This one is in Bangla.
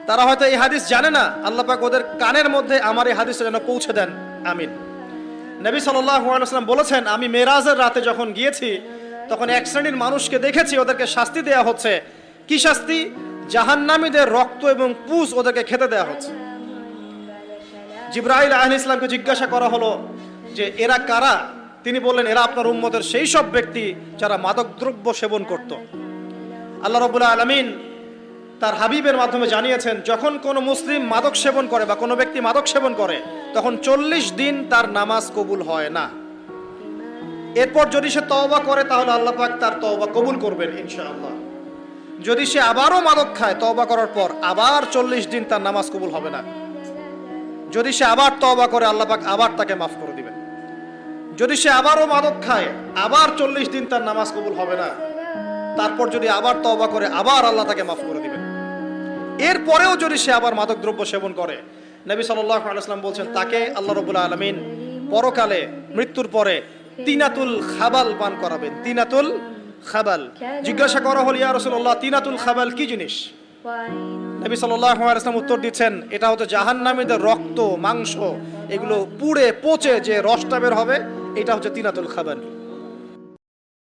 তারা হয়তো এই হাদিস জানে না, আল্লাহ পাক ওদের কানের মধ্যে আমার এই হাদিসটা যেন পৌঁছে দেন, আমিন। নবী সাল্লাল্লাহু আলাইহি ওয়াসাল্লাম বলেছেন, আমি মেরাজের রাতে যখন গিয়েছি তখন এক শ্রেণীর মানুষকে দেখেছি, ওদেরকে শাস্তি দেয়া হচ্ছে। কি শাস্তি? জাহান্নামীদের রক্ত এবং পুজ ওদেরকে খেতে দেয়া হচ্ছে। জিবরাইল আলাইহিস সালামকে জিজ্ঞাসা করা হলো যে এরা কারা? তিনি বললেন, এরা আপনার উম্মতের সেই সব ব্যক্তি যারা মাদকদ্রব্য সেবন করত। আল্লাহ রাব্বুল আলামিন তার হাবিবের মাধ্যমে জানিয়েছেন, যখন কোনো মুসলিম মাদক সেবন করে বা কোনো ব্যক্তি মাদক সেবন করে তখন 40 দিন তার নামাজ কবুল হয় না। এরপর যদি সে তওবা করে তাহলে আল্লাহ পাক তার তওবা কবুল করবেন ইনশাআল্লাহ। যদি সে আবারও মাদক খায় তওবা করার পর আবার 40 দিন তার নামাজ কবুল হবে না। যদি সে আবার তওবা করে আল্লাহ পাক আবার তাকে মাফ করে দিবেন। যদি সে আবারও মাদক খায় আবার 40 দিন তার নামাজ কবুল হবে না। তারপর যদি আবার তওবা করে আবার আল্লাহ তাকে মাফ করে দিবেন। এরপরেও যদি সে আবার মাদক দ্রব্য সেবন করে, নবী সাল্লাল্লাহু আলাইহি ওয়াসাল্লাম বলছেন তাকে আল্লাহ রাব্বুল আলামিন পরকালে মৃত্যুর পরে তিনাতুল খাবাল পান করাবেন। তিনাতুল খাবাল। জিজ্ঞাসা করা হলো, ইয়া রাসূলুল্লাহ, তিনাতুল খাবাল কি জিনিস? নবী সাল্লাল্লাহু আলাইহি ওয়াসাল্লাম উত্তর দিচ্ছেন, এটা হচ্ছে জাহান্নামীদের রক্ত, মাংস, এগুলো পুড়ে পচে যে রসটা বের হবে, এটা হচ্ছে তিনাতুল খাবাল।